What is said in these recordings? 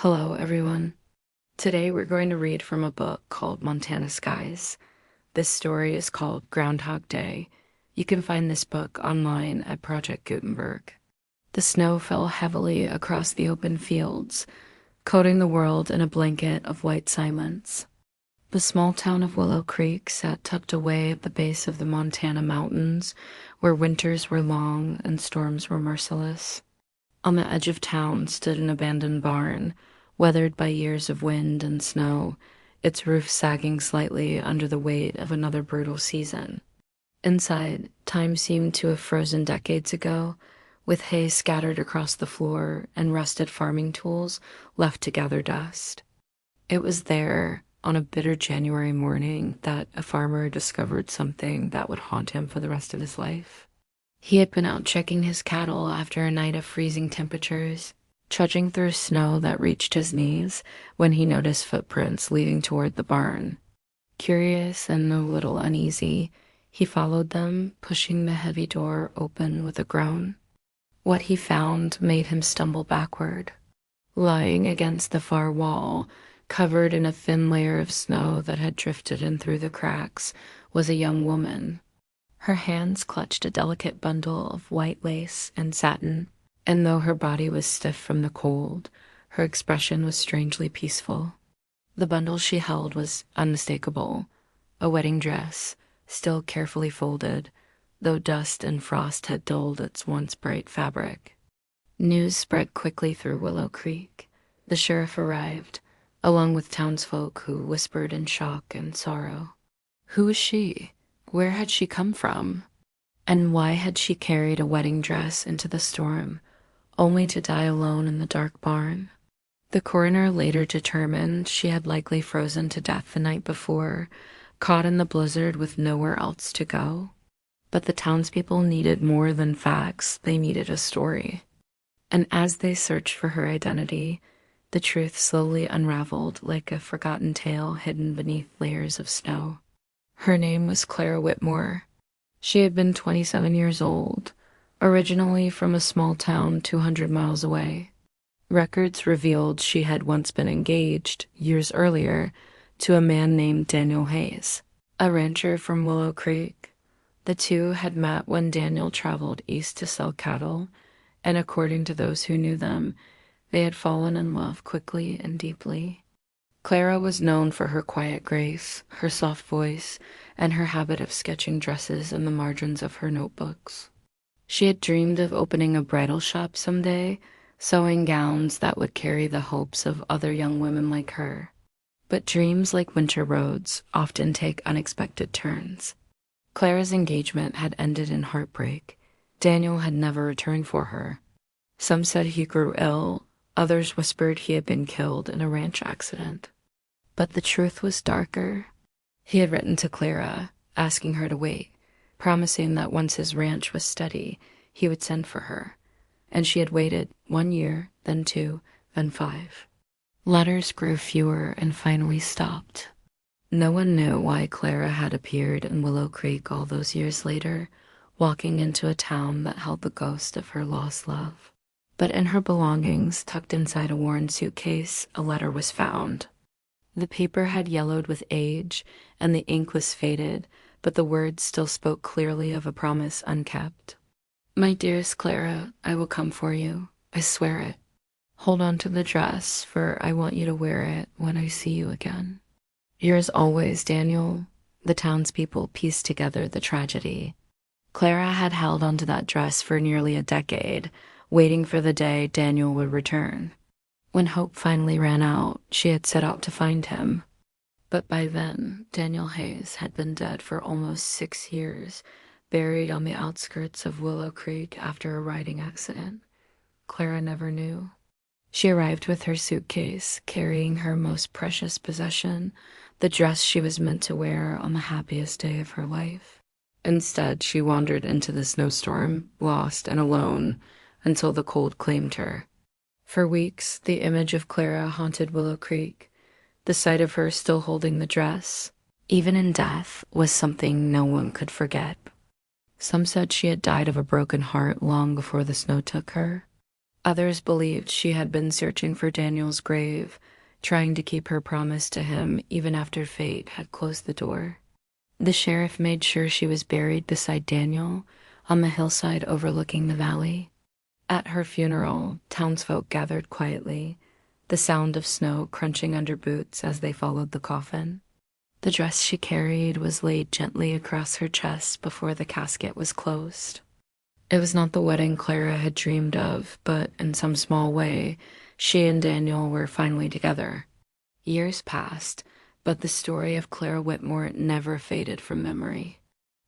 Hello, everyone. Today we're going to read from a book called Montana Skies. This story is called Groundhog Day. You can find this book online at Project Gutenberg. The snow fell heavily across the open fields, coating the world in a blanket of white silence. The small town of Willow Creek sat tucked away at the base of the Montana mountains, where winters were long and storms were merciless. On the edge of town stood an abandoned barn, weathered by years of wind and snow, its roof sagging slightly under the weight of another brutal season. Inside, time seemed to have frozen decades ago, with hay scattered across the floor and rusted farming tools left to gather dust. It was there, on a bitter January morning, that a farmer discovered something that would haunt him for the rest of his life. He had been out checking his cattle after a night of freezing temperatures, trudging through snow that reached his knees when he noticed footprints leading toward the barn. Curious and a little uneasy, he followed them, pushing the heavy door open with a groan. What he found made him stumble backward. Lying against the far wall, covered in a thin layer of snow that had drifted in through the cracks, was a young woman. Her hands clutched a delicate bundle of white lace and satin, and though her body was stiff from the cold, her expression was strangely peaceful. The bundle she held was unmistakable, a wedding dress, still carefully folded, though dust and frost had dulled its once bright fabric. News spread quickly through Willow Creek. The sheriff arrived, along with townsfolk who whispered in shock and sorrow. Who was she? Where had she come from? And why had she carried a wedding dress into the storm, only to die alone in the dark barn? The coroner later determined she had likely frozen to death the night before, caught in the blizzard with nowhere else to go. But the townspeople needed more than facts, they needed a story. And as they searched for her identity, the truth slowly unraveled like a forgotten tale hidden beneath layers of snow. Her name was Clara Whitmore. She had been 27 years old, originally from a small town 200 miles away. Records revealed she had once been engaged, years earlier, to a man named Daniel Hayes, a rancher from Willow Creek. The two had met when Daniel traveled east to sell cattle, and according to those who knew them, they had fallen in love quickly and deeply. Clara was known for her quiet grace, her soft voice, and her habit of sketching dresses in the margins of her notebooks. She had dreamed of opening a bridal shop someday, sewing gowns that would carry the hopes of other young women like her. But dreams, like winter roads, often take unexpected turns. Clara's engagement had ended in heartbreak. Daniel had never returned for her. Some said he grew ill, others whispered he had been killed in a ranch accident. But the truth was darker. He had written to Clara, asking her to wait, promising that once his ranch was steady, he would send for her. And she had waited 1 year, then 2, then 5. Letters grew fewer and finally stopped. No one knew why Clara had appeared in Willow Creek all those years later, walking into a town that held the ghost of her lost love. But in her belongings, tucked inside a worn suitcase, a letter was found. The paper had yellowed with age, and the ink was faded, but the words still spoke clearly of a promise unkept. My dearest Clara, I will come for you. I swear it. Hold on to the dress, for I want you to wear it when I see you again. Yours always, Daniel. The townspeople pieced together the tragedy. Clara had held onto that dress for nearly a decade, waiting for the day Daniel would return. When hope finally ran out, she had set out to find him. But by then, Daniel Hayes had been dead for almost 6 years, buried on the outskirts of Willow Creek after a riding accident. Clara never knew. She arrived with her suitcase, carrying her most precious possession, the dress she was meant to wear on the happiest day of her life. Instead, she wandered into the snowstorm, lost and alone, until the cold claimed her. For weeks, the image of Clara haunted Willow Creek, the sight of her still holding the dress, even in death, was something no one could forget. Some said she had died of a broken heart long before the snow took her. Others believed she had been searching for Daniel's grave, trying to keep her promise to him even after fate had closed the door. The sheriff made sure she was buried beside Daniel on the hillside overlooking the valley. At her funeral, townsfolk gathered quietly, the sound of snow crunching under boots as they followed the coffin. The dress she carried was laid gently across her chest before the casket was closed. It was not the wedding Clara had dreamed of, but in some small way, she and Daniel were finally together. Years passed, but the story of Clara Whitmore never faded from memory.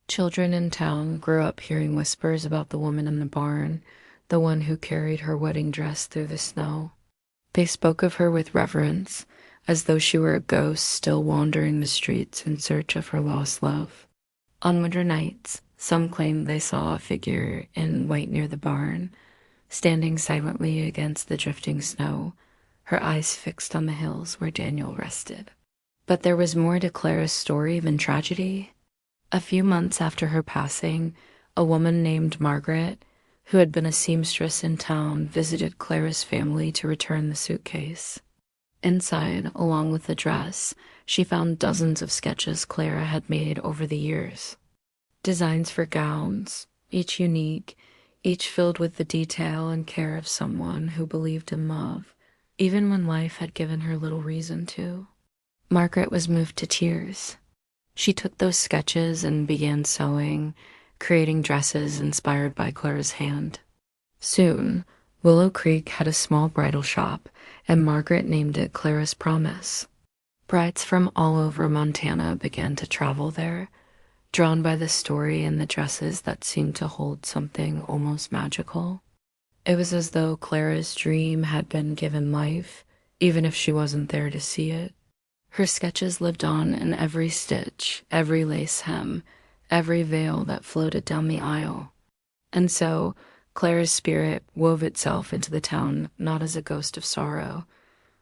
Children in town grew up hearing whispers about the woman in the barn, the one who carried her wedding dress through the snow. They spoke of her with reverence, as though she were a ghost still wandering the streets in search of her lost love. On winter nights, some claimed they saw a figure in white near the barn, standing silently against the drifting snow, her eyes fixed on the hills where Daniel rested. But there was more to Clara's story than tragedy. A few months after her passing, a woman named Margaret, who had been a seamstress in town, visited Clara's family to return the suitcase. Inside, along with the dress, she found dozens of sketches Clara had made over the years. Designs for gowns, each unique, each filled with the detail and care of someone who believed in love, even when life had given her little reason to. Margaret was moved to tears. She took those sketches and began sewing, creating dresses inspired by Clara's hand. Soon, Willow Creek had a small bridal shop, and Margaret named it Clara's Promise. Brides from all over Montana began to travel there, drawn by the story and the dresses that seemed to hold something almost magical. It was as though Clara's dream had been given life, even if she wasn't there to see it. Her sketches lived on in every stitch, every lace hem, every veil that floated down the aisle. And so, Clara's spirit wove itself into the town not as a ghost of sorrow,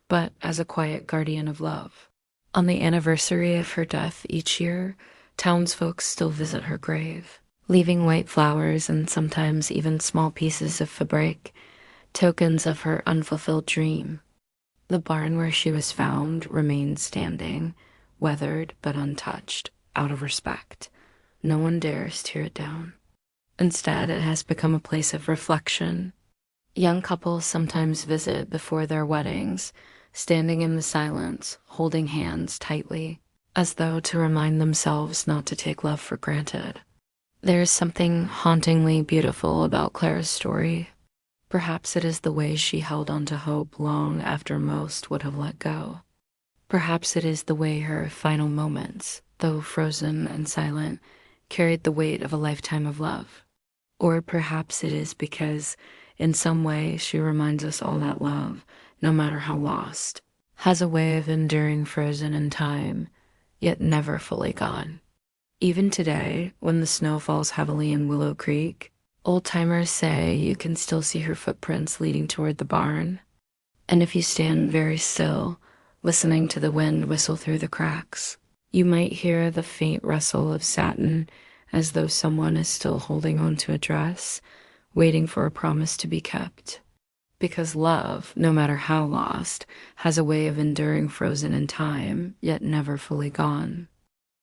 but as a quiet guardian of love. On the anniversary of her death each year, townsfolk still visit her grave, leaving white flowers and sometimes even small pieces of fabric, tokens of her unfulfilled dream. The barn where she was found remains standing, weathered but untouched, out of respect. No one dares tear it down. Instead, it has become a place of reflection. Young couples sometimes visit before their weddings, standing in the silence, holding hands tightly, as though to remind themselves not to take love for granted. There is something hauntingly beautiful about Clara's story. Perhaps it is the way she held on to hope long after most would have let go. Perhaps it is the way her final moments, though frozen and silent, carried the weight of a lifetime of love. Or perhaps it is because, in some way, she reminds us all that love, no matter how lost, has a way of enduring frozen in time, yet never fully gone. Even today, when the snow falls heavily in Willow Creek, old-timers say you can still see her footprints leading toward the barn. And if you stand very still, listening to the wind whistle through the cracks, you might hear the faint rustle of satin as though someone is still holding on to a dress, waiting for a promise to be kept. Because love, no matter how lost, has a way of enduring frozen in time, yet never fully gone.